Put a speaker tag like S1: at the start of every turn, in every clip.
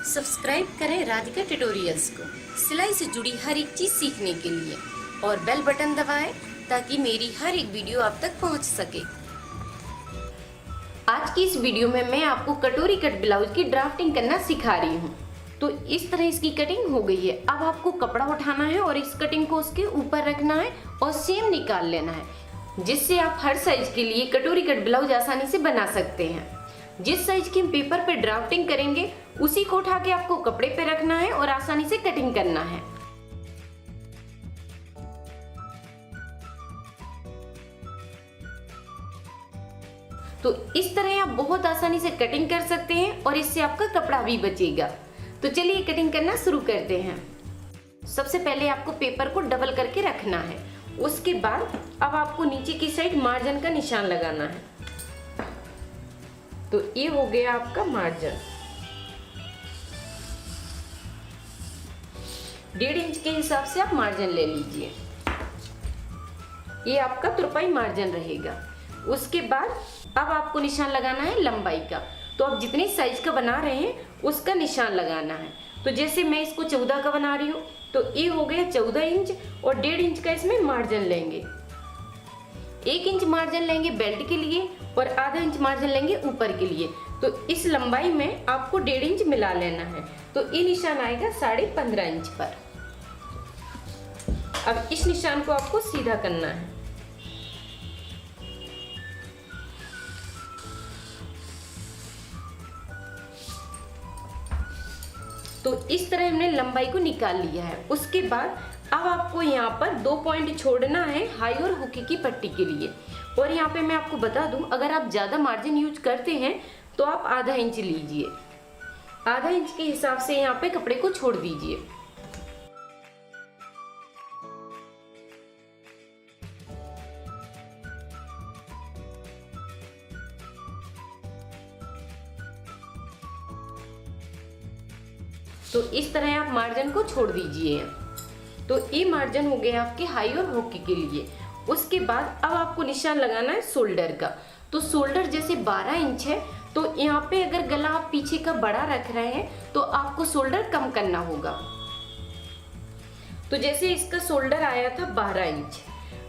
S1: Subscribe करें Radhika tutorials को सिलाई से जुड़ी हर एक चीज सीखने के लिए और बेल बटन दबाएं ताकि मेरी हर एक वीडियो आप तक पहुंच सके। आज की इस वीडियो में मैं आपको कटोरी कट ब्लाउज की ड्राफ्टिंग करना सिखा रही हूँ। तो इस तरह इसकी कटिंग हो गई है। अब आपको कपड़ा उठाना है और इस कटिंग को उसके ऊपर रखना है और सेम निकाल लेना है, जिससे आप हर साइज के लिए कटोरी कट ब्लाउज आसानी से बना सकते हैं। जिस साइज के हम पेपर पे ड्राफ्टिंग करेंगे उसी को उठा के आपको कपड़े पे रखना है और आसानी से कटिंग करना है। तो इस तरह आप बहुत आसानी से कटिंग कर सकते हैं और इससे आपका कपड़ा भी बचेगा। तो चलिए कटिंग करना शुरू करते हैं। सबसे पहले आपको पेपर को डबल करके रखना है। उसके बाद अब आपको नीचे की साइड मार्जिन का निशान लगाना है। तो ये हो गया आपका मार्जिन। 1.5 इंच के हिसाब से आप मार्जिन ले लीजिए। ये आपका तुरपाई मार्जिन रहेगा। उसके बाद अब आपको निशान लगाना है लंबाई का। तो आप जितने साइज का बना रहे हैं उसका निशान लगाना है। तो जैसे मैं इसको 14 का बना रही हूँ तो ये हो गया 14 इंच और 1.5 इंच का इसमें मार्जिन लेंगे। 1 इंच मार्जिन लेंगे बेल्ट के लिए और आधा इंच मार्जिन लेंगे ऊपर के लिए। तो इस लंबाई में आपको 1.5 इंच मिला लेना है। तो ये निशान आएगा 15.5 इंच पर। अब इस निशान को आपको सीधा करना है। तो इस तरह हमने लंबाई को निकाल लिया है। उसके बाद अब आपको यहाँ पर 2 पॉइंट छोड़ना है हाई और हुकी की पट्टी के लिए। और यहाँ पे मैं आपको बता दूं, अगर आप ज्यादा मार्जिन यूज करते हैं तो आप आधा इंच लीजिए। आधा इंच के हिसाब से यहाँ पे कपड़े को छोड़ दीजिए। तो इस तरह आप मार्जिन को छोड़ दीजिए। तो ये मार्जिन हो गया आपके हाई और हुकी के लिए। उसके बाद अब आपको निशान लगाना है शोल्डर का। तो शोल्डर जैसे 12 इंच है तो यहाँ पे अगर गला आप पीछे का बड़ा रख रहे हैं तो आपको शोल्डर कम करना होगा। तो जैसे इसका शोल्डर आया था 12 इंच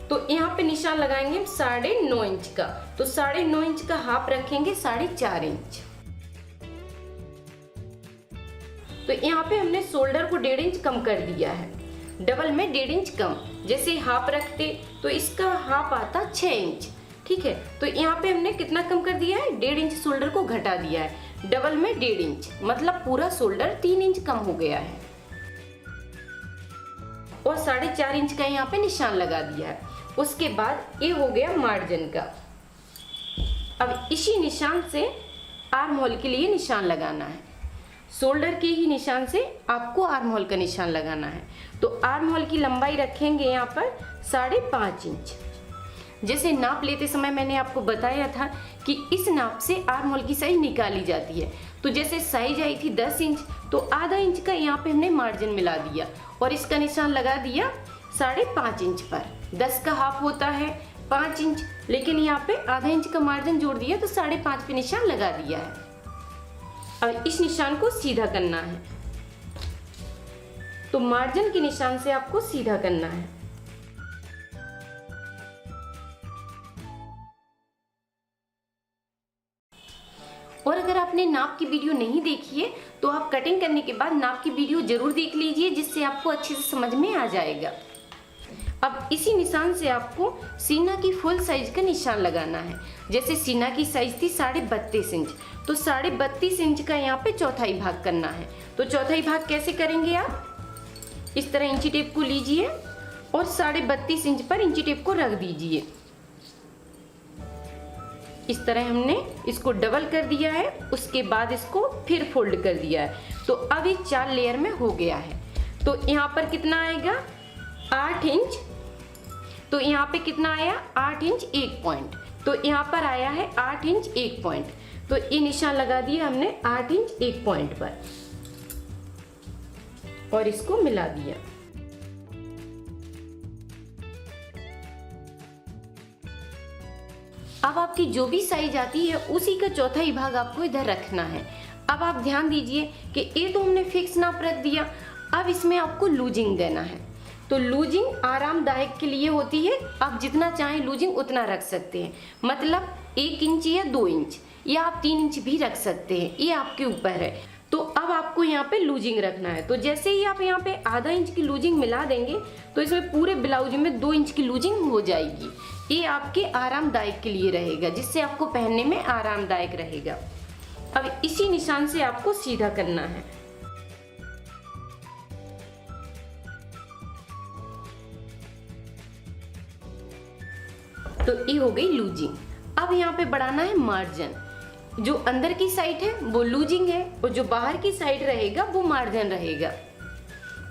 S1: तो यहाँ पे निशान लगाएंगे 9.5 इंच का। तो 9.5 इंच का हाफ रखेंगे 4.5 इंच। तो यहाँ पे हमने शोल्डर को 1.5 इंच कम कर दिया है। डबल में 1.5 इंच कम। जैसे हाफ रखते तो इसका हाफ आता 6 इंच। ठीक है, तो यहाँ पे हमने कितना कम कर दिया है, 1.5 इंच शोल्डर को घटा दिया है। डबल में 1.5 इंच मतलब पूरा शोल्डर 3 इंच कम हो गया है। और 4.5 इंच का यहाँ पे निशान लगा दिया है। उसके बाद ये हो गया मार्जिन का। अब इसी निशान से आर्म होल के लिए निशान लगाना है। शोल्डर के ही निशान से आपको आर्म होल का निशान लगाना है। तो आर्म होल की लंबाई रखेंगे यहाँ पर 5.5 इंच। जैसे नाप लेते समय मैंने आपको बताया था कि इस नाप से आर्म होल की साइज निकाली जाती है। तो जैसे साइज आई थी 10 इंच तो आधा इंच का यहाँ पे हमने मार्जिन मिला दिया और इसका निशान लगा दिया 5.5 इंच पर। 10 का हाफ होता है 5 इंच, लेकिन यहाँ पे आधा इंच का मार्जिन जोड़ दिया तो 5.5 पे निशान लगा दिया है। अब इस निशान को सीधा करना है। तो मार्जिन के निशान से आपको सीधा करना है। और अगर आपने नाप की वीडियो नहीं देखी है तो आप कटिंग करने के बाद नाप की वीडियो जरूर देख लीजिए, जिससे आपको अच्छे से समझ में आ जाएगा। अब इसी निशान से आपको सीना की फुल साइज का निशान लगाना है। जैसे सीना की साइज थी 32.5 इंच तो 32.5 इंच का यहाँ पे चौथाई भाग करना है। तो चौथाई भाग कैसे करेंगे, आप इस तरह इंची टेप को लीजिए और 32.5 इंच पर इंची टेप को रख दीजिए। इस तरह हमने इसको डबल कर दिया है। उसके बाद इसको फिर फोल्ड कर दिया है। तो अब ये 4 लेयर में हो गया है। तो यहाँ पर कितना आएगा 8 इंच। तो यहाँ पे कितना आया 8 इंच 1 पॉइंट। तो यहाँ पर आया है 8 इंच 1 पॉइंट। तो ये निशान लगा दिया हमने 8 इंच 1 पॉइंट पर और इसको मिला दिया। अब आपकी जो भी साइज आती है उसी का चौथाई भाग आपको इधर रखना है। अब आप ध्यान दीजिए कि ये तो हमने फिक्स नाप रख दिया, अब इसमें आपको लूजिंग देना है। तो लूजिंग आरामदायक के लिए होती है, आप जितना चाहें लूजिंग उतना रख सकते हैं, मतलब 1 इंच या 2 इंच या आप 3 इंच भी रख सकते हैं, ये आपके ऊपर है। तो अब आपको यहाँ पे लूजिंग रखना है। तो जैसे ही आप यहाँ पे आधा इंच की लूजिंग मिला देंगे तो इसमें पूरे ब्लाउज में 2 इंच की लूजिंग हो जाएगी। ये आपके आरामदायक के लिए रहेगा, जिससे आपको पहनने में आरामदायक रहेगा। अब इसी निशान से आपको सीधा करना है। तो ये हो गई लूजिंग। अब यहाँ पे बढ़ाना है मार्जिन। जो अंदर की साइड है वो लूजिंग है और जो बाहर की साइड रहेगा वो मार्जिन रहेगा।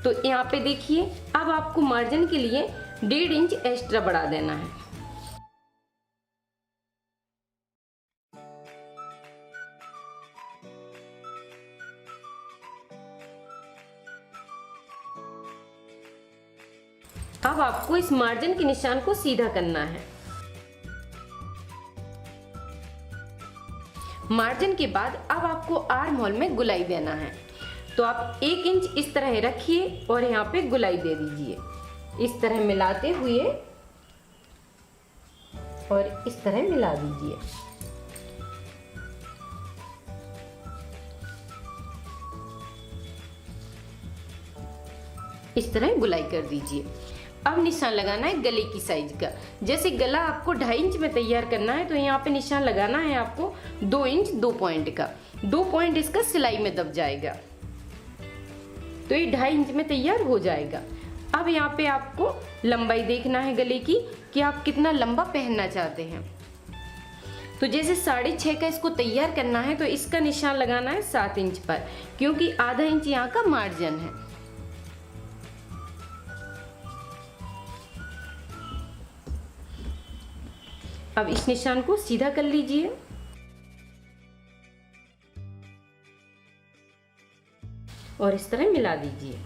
S1: तो यहाँ पे देखिए, अब आपको मार्जिन के लिए 1.5 इंच एक्स्ट्रा बढ़ा देना है। अब आपको इस मार्जिन के निशान को सीधा करना है। मार्जिन के बाद अब आपको आर्म होल में गुलाई देना है। तो आप 1 इंच इस तरह रखिए और यहाँ पे गुलाई दे दीजिए, इस तरह मिलाते हुए और इस तरह मिला दीजिए। इस तरह गुलाई कर दीजिए। अब निशान लगाना है गले की साइज का। जैसे गला आपको 2.5 इंच में तैयार करना है, तो यहाँ पे निशान लगाना है आपको 2 इंच 2 पॉइंट का। 2 पॉइंट इसका सिलाई में दब जाएगा, तो ये 2.5 इंच में तैयार हो जाएगा। अब यहाँ पे आपको लंबाई देखना है गले की कि आप कितना लंबा पहनना चाहते हैं। तो जैसे 6.5 का इसको तैयार करना है, तो इसका निशान लगाना है 7 इंच पर, क्योंकि आधा इंच यहाँ का मार्जिन है। अब इस निशान को सीधा कर लीजिए और इस तरह मिला दीजिए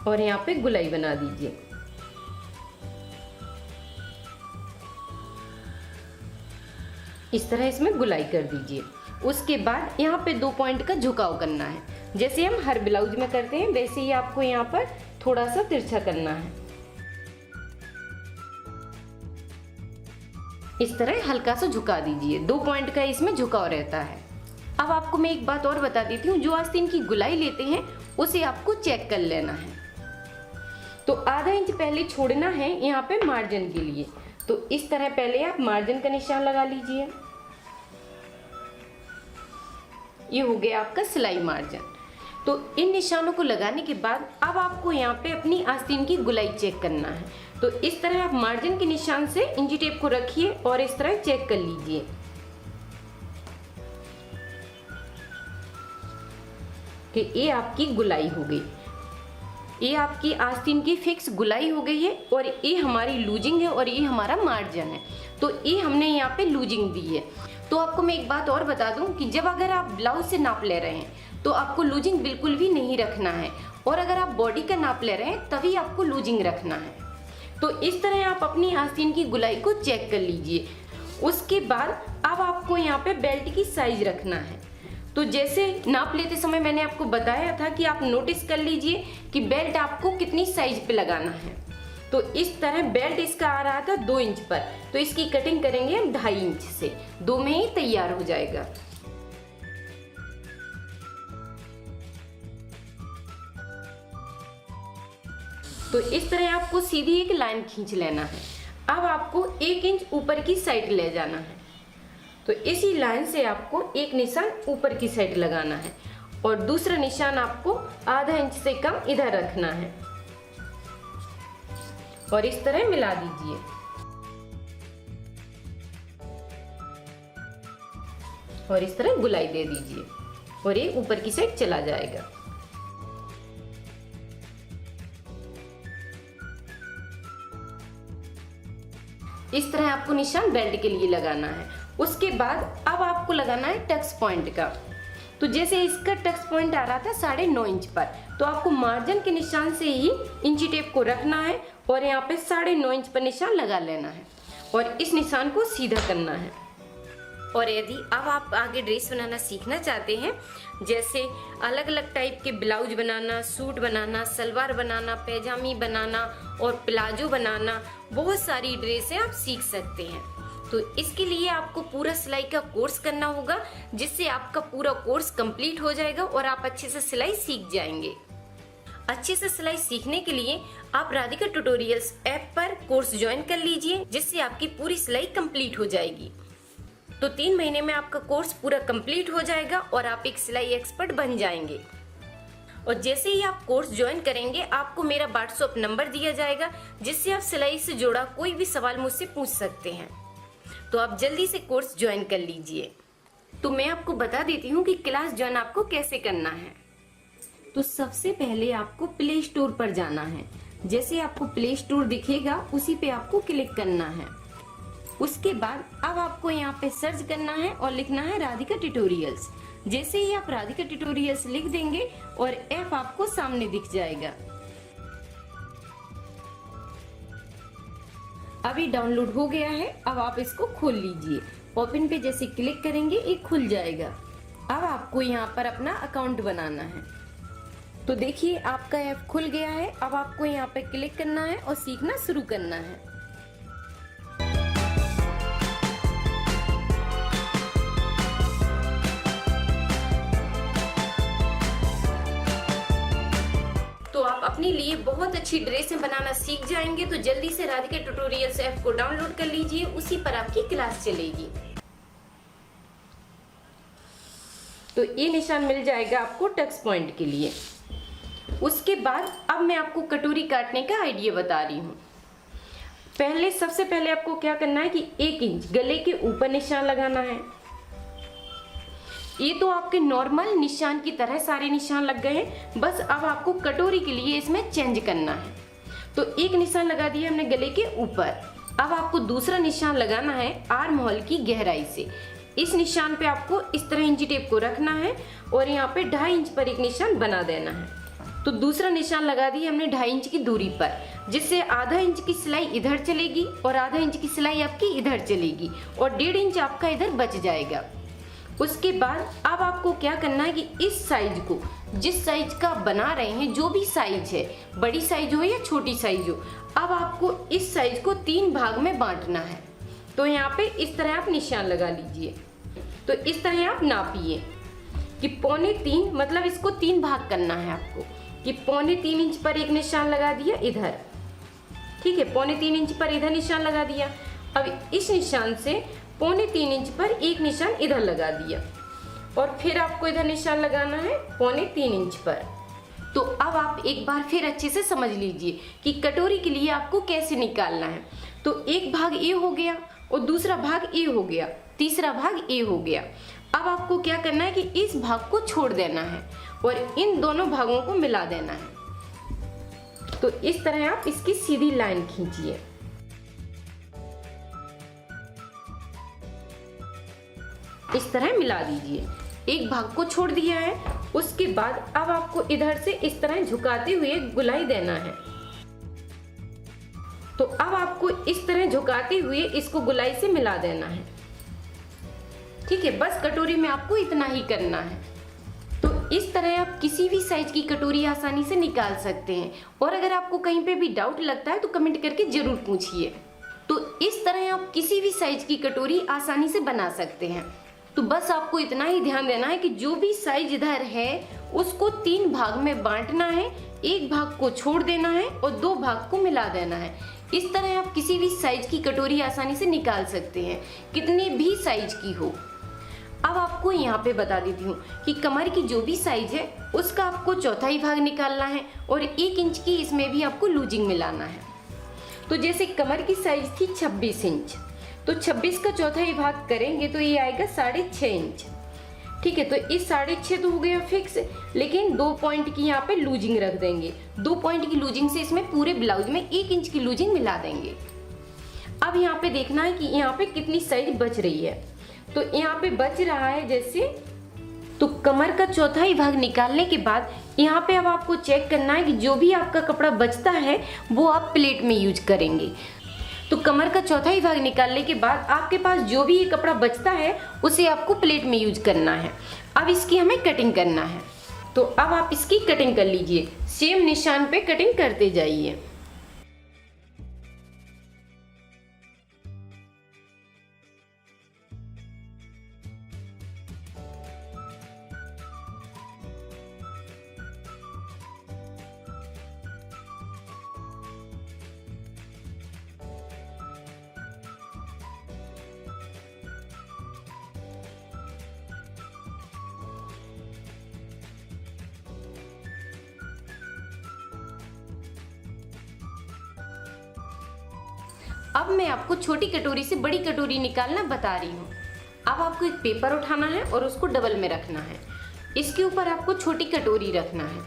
S1: और यहाँ पे गुलाई बना दीजिए। इस तरह इसमें गुलाई कर दीजिए। उसके बाद यहाँ पे 2 पॉइंट का झुकाव करना है। जैसे हम हर ब्लाउज में करते हैं, वैसे ही आपको यहाँ पर थोड़ा सा तिरछा करना है। इस तरह हल्का सा झुका दीजिए। 2 पॉइंट का इसमें झुकाव रहता है। अब आपको मैं एक बात और बता देती हूँ, जो आस्तीन की गुलाई लेते हैं उसे आपको चेक कर लेना है। तो आधा इंच पहले छोड़ना है यहाँ पे मार्जिन के लिए। तो इस तरह पहले आप मार्जिन का निशान लगा लीजिए। ये हो गया आपका सिलाई मार्जिन। तो इन निशानों को लगाने के बाद अब आपको यहाँ पे अपनी आस्तीन की गुलाई चेक करना है। तो इस तरह आप मार्जिन के निशान से इंची टेप को रखिए और इस तरह चेक कर लीजिए कि ये आपकी गुलाई हो गई। ये आपकी आस्तीन की फिक्स गुलाई हो गई है और ये हमारी लूजिंग है और ये हमारा मार्जिन है। तो ये हमने यहाँ पे लूजिंग दी है। तो आपको मैं एक बात और बता दूं कि जब अगर आप ब्लाउज से नाप ले रहे हैं तो आपको लूजिंग बिल्कुल भी नहीं रखना है, और अगर आप बॉडी का नाप ले रहे हैं तभी आपको लूजिंग रखना है। तो इस तरह आप अपनी आस्तीन की गुलाई को चेक कर लीजिए। उसके बाद अब आपको यहाँ पे बेल्ट की साइज रखना है। तो जैसे नाप लेते समय मैंने आपको बताया था कि आप नोटिस कर लीजिए कि बेल्ट आपको कितनी साइज पे लगाना है। तो इस तरह बेल्ट इसका आ रहा था 2 इंच पर, तो इसकी कटिंग करेंगे हम 2.5 इंच से। 2 में ही तैयार हो जाएगा। तो इस तरह आपको सीधी एक लाइन खींच लेना है। अब आपको 1 इंच ऊपर की साइड ले जाना है। तो इसी लाइन से आपको एक निशान ऊपर की साइड लगाना है और दूसरा निशान आपको आधा इंच से कम इधर रखना है और इस तरह मिला दीजिए। और इस तरह गुलाई दे दीजिए और ये ऊपर की साइड चला जाएगा। इस तरह आपको निशान बेल्ट के लिए लगाना है। उसके बाद अब आपको लगाना है टक्स पॉइंट का। तो जैसे इसका टक्स पॉइंट आ रहा था 9.5 इंच पर, तो आपको मार्जिन के निशान से ही इंची टेप को रखना है और यहाँ पे 9.5 इंच पर निशान लगा लेना है और इस निशान को सीधा करना है। और यदि अब आप आगे ड्रेस बनाना सीखना चाहते हैं, जैसे अलग अलग टाइप के ब्लाउज बनाना, सूट बनाना, सलवार बनाना, पैजामी बनाना और प्लाजो बनाना, बहुत सारी ड्रेसें आप सीख सकते हैं। तो इसके लिए आपको पूरा सिलाई का कोर्स करना होगा, जिससे आपका पूरा कोर्स कंप्लीट हो जाएगा और आप अच्छे से सिलाई सीख जाएंगे। अच्छे से सिलाई सीखने के लिए आप राधिका ट्यूटोरियल्स ऐप पर कोर्स ज्वाइन कर लीजिए, जिससे आपकी पूरी सिलाई कंप्लीट हो जाएगी। तो 3 महीने में आपका कोर्स पूरा कंप्लीट हो जाएगा और आप एक सिलाई एक्सपर्ट बन जाएंगे। और जैसे ही आप कोर्स ज्वाइन करेंगे, आपको मेरा व्हाट्सएप नंबर दिया जाएगा, जिससे आप सिलाई से जुड़ा कोई भी सवाल मुझसे पूछ सकते हैं। तो आप जल्दी से कोर्स ज्वाइन कर लीजिए। तो मैं आपको बता देती हूँ कि क्लास ज्वाइन आपको कैसे करना है। तो सबसे पहले आपको प्ले स्टोर पर जाना है। जैसे आपको प्ले स्टोर दिखेगा, उसी पे आपको क्लिक करना है। उसके बाद अब आपको यहाँ पे सर्च करना है और लिखना है राधिका ट्यूटोरियल्स। जैसे ही आप राधिका ट्यूटोरियल्स लिख देंगे और ऐप आपको सामने दिख जाएगा। अभी डाउनलोड हो गया है। अब आप इसको खोल लीजिए। ओपन पे जैसे क्लिक करेंगे, ये खुल जाएगा। अब आपको यहाँ पर अपना अकाउंट बनाना है। तो देखिए, आपका ऐप खुल गया है। अब आपको यहाँ पे क्लिक करना है और सीखना शुरू करना है। तो आप अपने लिए बहुत अच्छी ड्रेसें बनाना सीख जाएंगे। तो जल्दी से राधिका ट्यूटोरियल्स ऐप को डाउनलोड कर लीजिए, उसी पर आपकी क्लास चलेगी। तो ये निशान मिल जाएगा आपको टक्स पॉइंट के लिए। उसके बाद अब मैं आपको कटोरी काटने का आइडिया बता रही हूँ। सबसे पहले आपको क्या करना है कि 1 इंच गले के ऊपर निशान लगाना है। ये तो आपके नॉर्मल निशान की तरह सारे निशान लग गए हैं। बस अब आपको कटोरी के लिए इसमें चेंज करना है। तो एक निशान लगा दिया हमने गले के ऊपर। अब आपको दूसरा निशान लगाना है आर्म होल की गहराई से। इस निशान पे आपको इस तरह इंची टेप को रखना है और यहाँ पे 2.5 इंच पर एक निशान बना देना है। तो दूसरा निशान लगा दिया हमने 2.5 इंच की दूरी पर, जिससे आधा इंच की सिलाई इधर चलेगी और आधा इंच की सिलाई आपकी इधर चलेगी और 1.5 इंच आपका इधर बच जाएगा। उसके बाद अब आपको क्या करना है कि इस साइज को, जिस साइज का बना रहे हैं, जो भी साइज है, बड़ी साइज हो या छोटी साइज हो, अब आपको इस साइज को 3 भाग में बांटना है। तो यहाँ पे इस तरह आप निशान लगा लीजिए। तो इस तरह आप नापिए कि 3.25, मतलब इसको 3 भाग करना है आपको, कि 3.25 इंच पर एक निशान लगा दिया इधर, ठीक है, 3.25 इंच पर इधर निशान लगा दिया। अब इस निशान से 3.25 इंच पर एक निशान इधर लगा दिया और फिर आपको इधर निशान लगाना है 3.25 इंच पर। तो अब आप एक बार फिर अच्छे से समझ लीजिए कि कटोरी के लिए आपको कैसे निकालना है। तो एक भाग ए हो गया और दूसरा भाग ए हो गया, तीसरा भाग ए हो गया। अब आपको क्या करना है कि इस भाग को छोड़ देना है और इन दोनों भागों को मिला देना है। तो इस तरह आप इसकी सीधी लाइन खींचिए। इस तरह मिला दीजिए। एक भाग को छोड़ दिया है। उसके बाद अब आपको इधर से इस तरह झुकाते हुए गुलाई देना है। तो अब आपको इस तरह झुकाते हुए इसको गुलाई से मिला देना है, ठीक है। बस कटोरी में आपको इतना ही करना है। तो इस तरह आप किसी भी साइज की कटोरी आसानी से निकाल सकते हैं। और अगर आपको कहीं पे भी डाउट लगता है तो कमेंट करके जरूर पूछिए। तो इस तरह आप किसी भी साइज की कटोरी आसानी से बना सकते हैं। तो बस आपको इतना ही ध्यान देना है कि जो भी साइज इधर है उसको 3 भाग में बांटना है, एक भाग को छोड़ देना है और 2 भाग को मिला देना है। इस तरह आप किसी भी साइज की कटोरी आसानी से निकाल सकते हैं, कितने भी साइज की हो। अब आपको यहाँ पे बता देती हूँ कि कमर की जो भी साइज है उसका आपको चौथाई भाग निकालना है और 1 इंच की इसमें भी आपको लूजिंग मिलाना है। तो जैसे कमर की साइज थी 26 इंच, तो 26 का चौथाई भाग करेंगे तो ये आएगा 6.5 इंच, ठीक है। तो इस 6.5 तो हो गया फिक्स, लेकिन 2 पॉइंट की यहाँ पे लूजिंग रख देंगे। 2 पॉइंट की लूजिंग से इसमें पूरे ब्लाउज में 1 इंच की लूजिंग मिला देंगे। अब यहाँ पे देखना है कि यहाँ पे कितनी साइज बच रही है। तो यहाँ पे बच रहा है जैसे, तो कमर का चौथाई भाग निकालने के बाद यहाँ पे अब आपको चेक करना है कि जो भी आपका कपड़ा बचता है वो आप प्लेट में यूज करेंगे। तो कमर का चौथाई भाग निकालने के बाद आपके पास जो भी ये कपड़ा बचता है उसे आपको प्लेट में यूज करना है। अब इसकी हमें कटिंग करना है, तो अब आप इसकी कटिंग कर लीजिए। सेम निशान पे कटिंग करते जाइए। अब मैं आपको छोटी कटोरी से बड़ी कटोरी निकालना बता रही हूँ। अब आपको एक पेपर उठाना है और उसको डबल में रखना है। इसके ऊपर आपको छोटी कटोरी रखना है।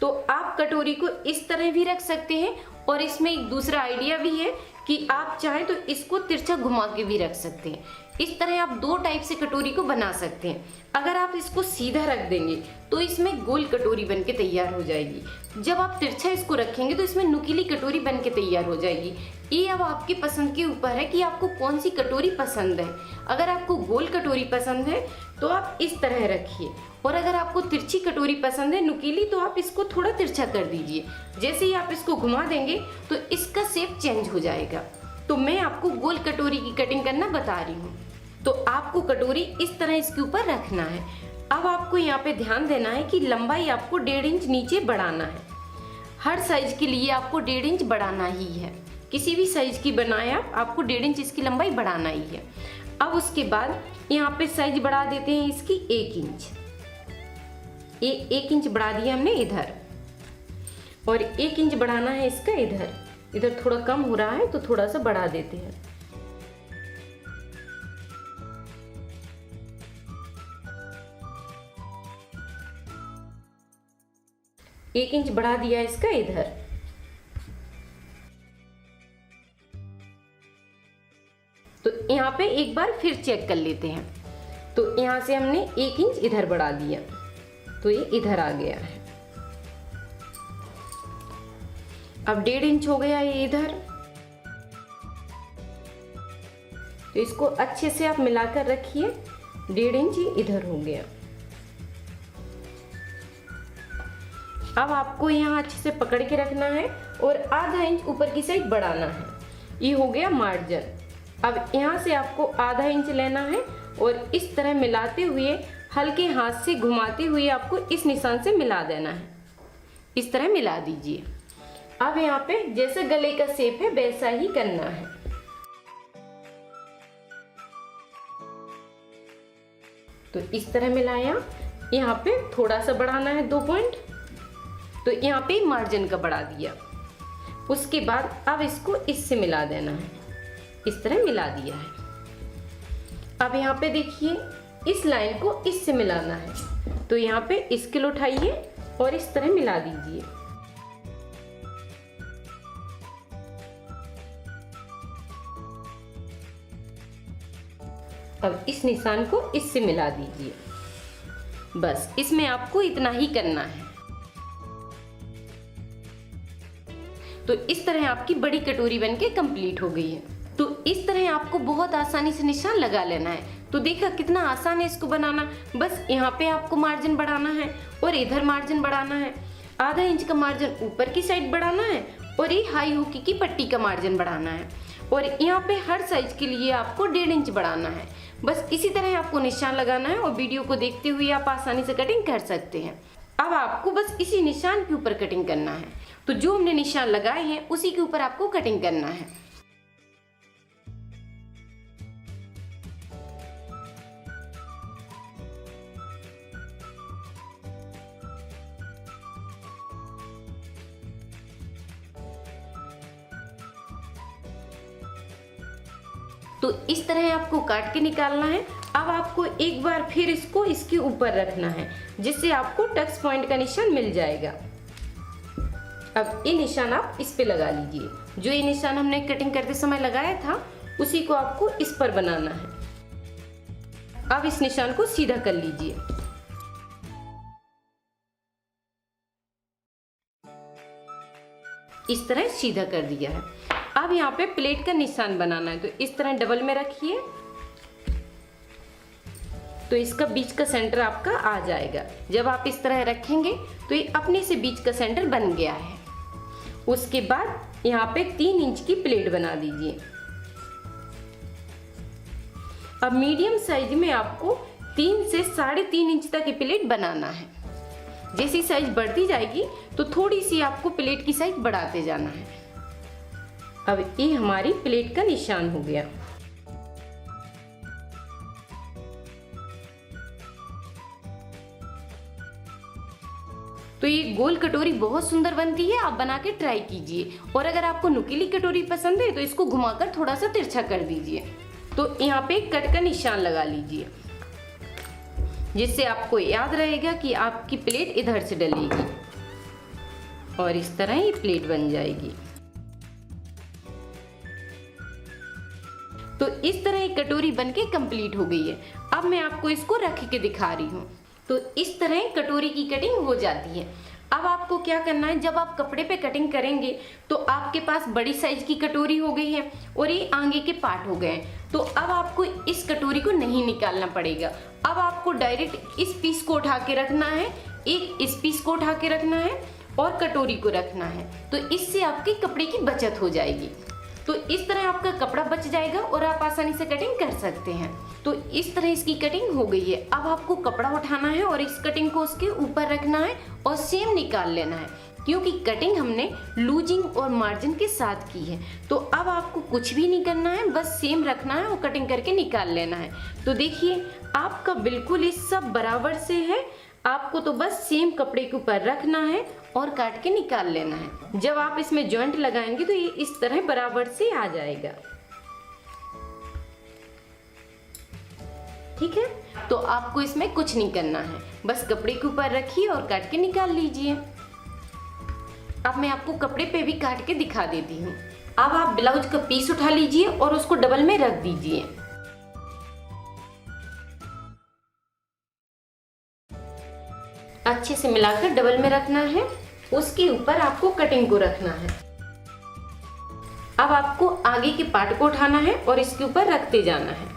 S1: तो आप कटोरी को इस तरह भी रख सकते हैं, और इसमें एक दूसरा आइडिया भी है कि आप चाहें तो इसको तिरछा घुमा के भी रख सकते हैं। इस तरह आप दो टाइप से कटोरी को बना सकते हैं। अगर आप इसको सीधा रख देंगे तो इसमें गोल कटोरी बन के तैयार हो जाएगी। जब आप तिरछा इसको रखेंगे तो इसमें नुकीली कटोरी बन के तैयार हो जाएगी। ये अब आपकी पसंद के ऊपर है कि आपको कौन सी कटोरी पसंद है। अगर आपको गोल कटोरी पसंद है तो आप इस तरह रखिए, और अगर आपको तिरछी कटोरी पसंद है नुकीली, तो आप इसको थोड़ा तिरछा कर दीजिए। जैसे ही आप इसको घुमा देंगे तो इसका शेप चेंज हो जाएगा। तो मैं आपको गोल कटोरी की कटिंग करना बता रही हूँ। तो आपको कटोरी इस तरह इसके ऊपर रखना है। अब आपको यहाँ पे ध्यान देना है कि लंबाई आपको 1.5 इंच नीचे बढ़ाना है। हर साइज के लिए आपको 1.5 इंच बढ़ाना ही है। किसी भी साइज की बनाए आप, आपको 1.5 इंच इसकी लंबाई बढ़ाना ही है। अब उसके बाद यहाँ पे साइज बढ़ा देते हैं इसकी 1 इंच। 1 इंच बढ़ा दिया हमने इधर, और 1 इंच बढ़ाना है इसका इधर। इधर थोड़ा कम हो रहा है तो थोड़ा सा बढ़ा देते हैं। एक इंच बढ़ा दिया इसका इधर। तो यहाँ पे एक बार फिर चेक कर लेते हैं। तो यहाँ से हमने 1 इंच इधर बढ़ा दिया, तो ये इधर आ गया है। अब 1.5 इंच हो गया ये इधर। तो इसको अच्छे से आप मिलाकर रखिए। 1.5 इंच ये इधर हो गया। अब आपको यहाँ अच्छे से पकड़ के रखना है और आधा इंच ऊपर की साइड बढ़ाना है। ये हो गया मार्जिन। अब यहाँ से आपको आधा इंच लेना है और इस तरह मिलाते हुए, हल्के हाथ से घुमाते हुए आपको इस निशान से मिला देना है। इस तरह मिला दीजिए। अब यहाँ पे जैसे गले का शेप है वैसा ही करना है। तो इस तरह मिलाया। यहाँ पे थोड़ा सा बढ़ाना है 2 पॉइंट, तो यहाँ पे मार्जिन का बढ़ा दिया। उसके बाद अब इसको इससे मिला देना है। इस तरह मिला दिया है। अब यहाँ पे देखिए, इस लाइन को इससे मिलाना है। तो यहाँ पे स्केल उठाइए और इस तरह मिला दीजिए। अब इस निशान को इससे मिला दीजिए। बस इसमें आपको इतना ही करना है। तो इस तरह आपकी बड़ी कटोरी बनके कंप्लीट हो गई है। तो इस तरह आपको बहुत आसानी से निशान लगा लेना है। तो देखा कितना आसान है इसको बनाना। बस यहाँ पे आपको मार्जिन बढ़ाना है और इधर मार्जिन बढ़ाना है। आधा इंच का मार्जिन ऊपर की साइड बढ़ाना है और ये हाई हुक की पट्टी का मार्जिन बढ़ाना है। और यहाँ पे हर साइज के लिए आपको 1.5 इंच बढ़ाना है। बस इसी तरह आपको निशान लगाना है और वीडियो को देखते हुए आप आसानी से कटिंग कर सकते हैं। अब आपको बस इसी निशान के ऊपर कटिंग करना है। तो जो हमने निशान लगाए हैं उसी के ऊपर आपको कटिंग करना है। तो इस तरह आपको काट के निकालना है। अब आपको एक बार फिर इसको इसके ऊपर रखना है, जिससे आपको टक्स पॉइंट का निशान मिल जाएगा। अब ये निशान आप इस पे लगा लीजिए। जो ये निशान हमने कटिंग करते समय लगाया था उसी को आपको इस पर बनाना है। अब इस निशान को सीधा कर लीजिए। इस तरह सीधा कर दिया है। अब यहाँ पे प्लेट का निशान बनाना है, तो इस तरह डबल में रखिए, तो इसका बीच का सेंटर आपका आ जाएगा। जब आप इस तरह रखेंगे तो ये अपने से बीच का सेंटर बन गया है। उसके बाद यहाँ पे 3 इंच की प्लेट बना दीजिए। अब मीडियम साइज में आपको 3 से 3.5 इंच तक की प्लेट बनाना है। जैसी साइज बढ़ती जाएगी तो थोड़ी सी आपको प्लेट की साइज बढ़ाते जाना है। अब ये हमारी प्लेट का निशान हो गया। तो ये गोल कटोरी बहुत सुंदर बनती है, आप बना के ट्राई कीजिए। और अगर आपको नुकीली कटोरी पसंद है तो इसको घुमाकर थोड़ा सा तिरछा कर दीजिए। तो यहाँ पे कट का निशान लगा लीजिए, जिससे आपको याद रहेगा कि आपकी प्लेट इधर से डलेगी और इस तरह ये प्लेट बन जाएगी। तो इस तरह एक कटोरी बनके कंप्लीट हो गई है। अब मैं आपको इसको रख के दिखा रही हूँ। तो इस तरह कटोरी की कटिंग हो जाती है। अब आपको क्या करना है, जब आप कपड़े पे कटिंग करेंगे तो आपके पास बड़ी साइज की कटोरी हो गई है और ये आगे के पार्ट हो गए हैं। तो अब आपको इस कटोरी को नहीं निकालना पड़ेगा। अब आपको डायरेक्ट इस पीस को उठा के रखना है, एक इस पीस को उठा के रखना है और कटोरी को रखना है। तो इससे आपके कपड़े की बचत हो जाएगी। तो इस तरह आपका कपड़ा बच जाएगा और आप आसानी से कटिंग कर सकते हैं। तो इस तरह इसकी कटिंग हो गई है। अब आपको कपड़ा उठाना है और इस कटिंग को उसके ऊपर रखना है और सेम निकाल लेना है, क्योंकि कटिंग हमने लूजिंग और मार्जिन के साथ की है। तो अब आपको कुछ भी नहीं करना है, बस सेम रखना है और कटिंग करके निकाल लेना है। तो देखिए आपका बिल्कुल ये सब बराबर से है। आपको तो बस सेम कपड़े के ऊपर रखना है और काट के निकाल लेना है। जब आप इसमें जॉइंट लगाएंगे तो ये इस तरह बराबर से आ जाएगा। ठीक है, तो आपको इसमें कुछ नहीं करना है, बस कपड़े के ऊपर रखिए और काट के निकाल लीजिए। अब मैं आपको कपड़े पे भी काट के दिखा देती हूँ। अब आप ब्लाउज का पीस उठा लीजिए और उसको डबल में रख दीजिए। अच्छे से मिलाकर डबल में रखना है। उसके ऊपर आपको कटिंग को रखना है। अब आपको आगे के पार्ट को उठाना है और इसके ऊपर रखते जाना है।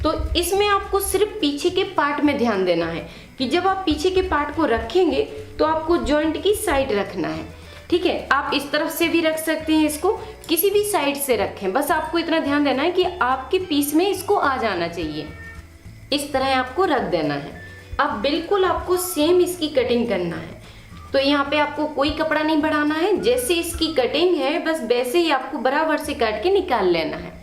S1: तो इसमें आपको सिर्फ पीछे के पार्ट में ध्यान देना है कि जब आप पीछे के पार्ट को रखेंगे तो आपको जॉइंट की साइड रखना है। ठीक है, आप इस तरफ से भी रख सकते हैं, इसको किसी भी साइड से रखें। बस आपको इतना ध्यान देना है कि आपके पीस में इसको आ जाना चाहिए। इस तरह आपको रख देना है। अब बिल्कुल आपको सेम इसकी कटिंग करना है। तो यहाँ पे आपको कोई कपड़ा नहीं बढ़ाना है, जैसे इसकी कटिंग है बस वैसे ही आपको बराबर से काट के निकाल लेना है।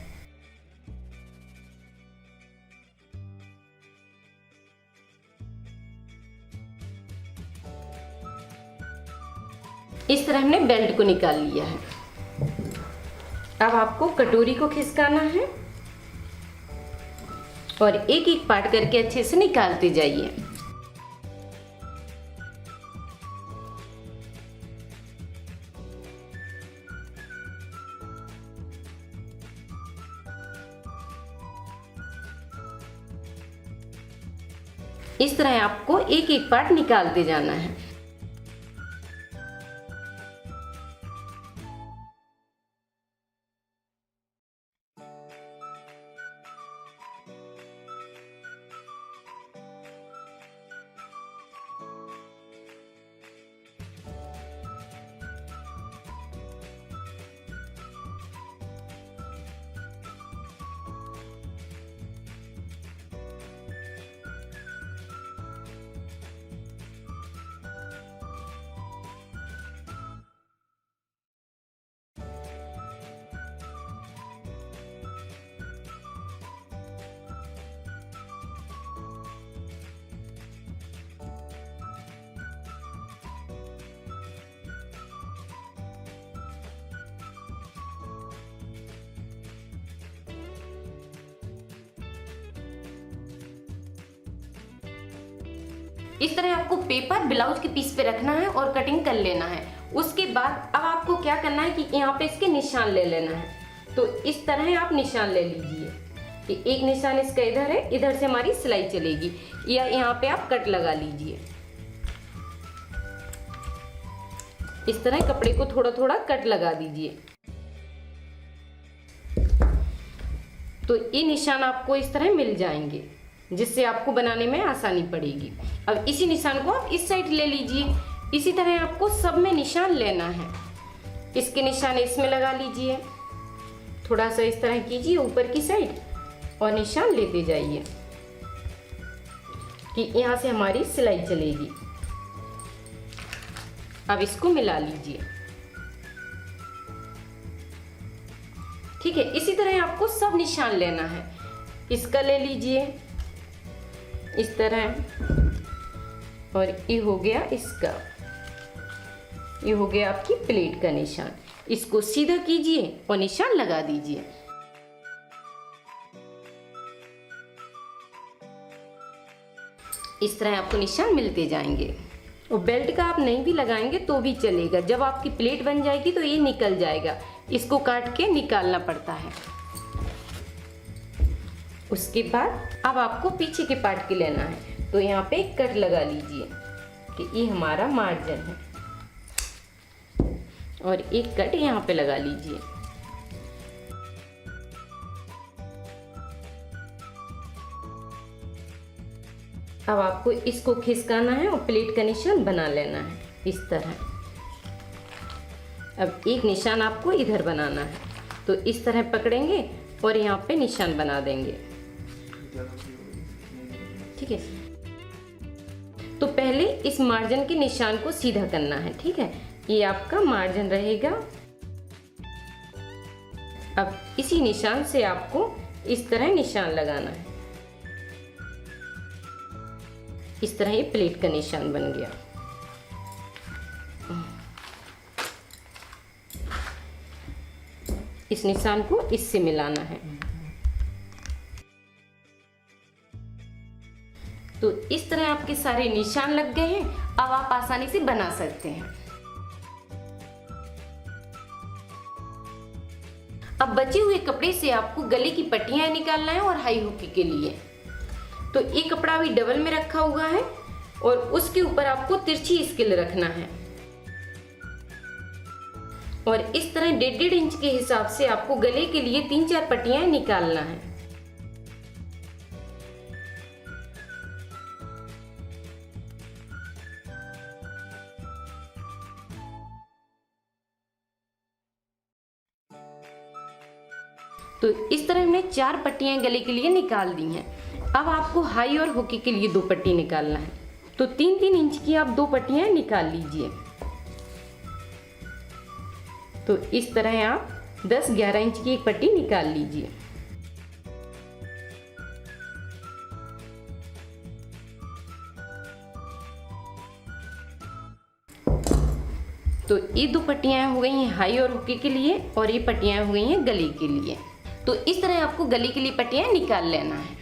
S1: इस तरह हमने बेल्ट को निकाल लिया है। अब आपको कटोरी को खिसकाना है और एक एक पार्ट करके अच्छे से निकालते जाइए। इस तरह आपको एक एक पार्ट निकालते जाना है। इस तरह आपको पेपर ब्लाउज के पीस पे रखना है और कटिंग कर लेना है। उसके बाद अब आपको क्या करना है कि यहाँ पे इसके निशान ले लेना है। तो इस तरह आप निशान ले लीजिए। कि एक निशान इसका इधर है, इधर से हमारी सिलाई चलेगी, या यहाँ पे आप कट लगा लीजिए। इस तरह कपड़े को थोड़ा थोड़ा कट लगा दीजिए। तो ये निशान आपको इस तरह मिल जाएंगे, जिससे आपको बनाने में आसानी पड़ेगी। अब इसी निशान को आप इस साइड ले लीजिए। इसी तरह आपको सब में निशान लेना है। इसके निशान इसमें लगा लीजिए, थोड़ा सा इस तरह कीजिए ऊपर की साइड और निशान लेते जाइए कि यहाँ से हमारी सिलाई चलेगी। अब इसको मिला लीजिए। ठीक है, इसी तरह आपको सब निशान लेना है। इसका ले लीजिए इस तरह, और ये हो गया इसका, ये हो गया आपकी प्लेट का निशान। इसको सीधा कीजिए और निशान लगा दीजिए। इस तरह आपको निशान मिलते जाएंगे। और बेल्ट का आप नहीं भी लगाएंगे तो भी चलेगा। जब आपकी प्लेट बन जाएगी तो ये निकल जाएगा, इसको काट के निकालना पड़ता है। उसके बाद अब आपको पीछे के पार्ट के लेना है, तो यहाँ पे एक कट लगा लीजिए कि ये हमारा मार्जिन है, और एक कट यहाँ पे लगा लीजिए। अब आपको इसको खिसकाना है और प्लेट का निशान बना लेना है इस तरह। अब एक निशान आपको इधर बनाना है, तो इस तरह पकड़ेंगे और यहाँ पे निशान बना देंगे। ठीक है, तो पहले इस मार्जिन के निशान को सीधा करना है। ठीक है, ये आपका मार्जिन रहेगा। अब इसी निशान से आपको इस तरह निशान लगाना है। इस तरह ये प्लेट का निशान बन गया। इस निशान को इससे मिलाना है। तो इस तरह आपके सारे निशान लग गए हैं। अब आप आसानी से बना सकते हैं। अब बचे हुए कपड़े से आपको गले की पट्टियां निकालना है और हाई हुक के लिए। तो ये कपड़ा अभी डबल में रखा हुआ है और उसके ऊपर आपको तिरछी स्केल रखना है, और इस तरह 1.5 इंच के हिसाब से आपको गले के लिए 3-4 पट्टियां निकालना है। तो इस तरह हमने 4 पट्टियां गले के लिए निकाल दी हैं। अब आपको हाई और हुक के लिए 2 पट्टी निकालना है। तो 3-3 इंच की आप 2 पट्टियां निकाल लीजिए। तो इस तरह आप 10-11 इंच की एक पट्टी निकाल लीजिए। तो ये 2 पट्टियां हो गई हैं हाई और हुक के लिए, और ये पट्टियां हो गई हैं गले के लिए। तो इस तरह आपको गले के लिए पट्टियां निकाल लेना है।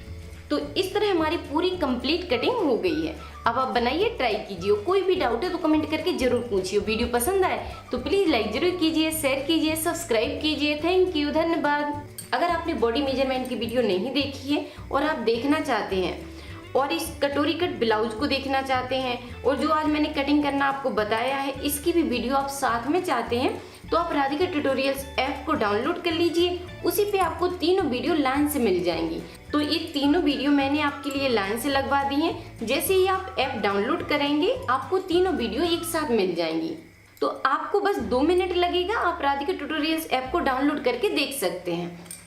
S1: तो इस तरह हमारी पूरी कंप्लीट कटिंग हो गई है। अब आप बनाइए, ट्राई कीजिए। कोई भी डाउट है तो कमेंट करके जरूर पूछिए। वीडियो पसंद आए तो प्लीज़ लाइक जरूर कीजिए, शेयर कीजिए, सब्सक्राइब कीजिए। थैंक यू, धन्यवाद। अगर आपने बॉडी मेजरमेंट की वीडियो नहीं देखी है और आप देखना चाहते हैं, और इस कटोरी कट ब्लाउज को देखना चाहते हैं, और जो आज मैंने कटिंग करना आपको बताया है इसकी भी वीडियो आप साथ में चाहते हैं, तो आप राधिका ट्यूटोरियल्स ऐप को डाउनलोड कर लीजिए। उसी पे आपको तीनों वीडियो लाइन से मिल जाएंगी। तो ये तीनों वीडियो मैंने आपके लिए लाइन से लगवा दी हैं। जैसे ही आप ऐप डाउनलोड करेंगे आपको तीनों वीडियो एक साथ मिल जाएंगी। तो आपको बस 2 मिनट लगेगा, आप राधिका ट्यूटोरियल्स ऐप को डाउनलोड करके देख सकते हैं।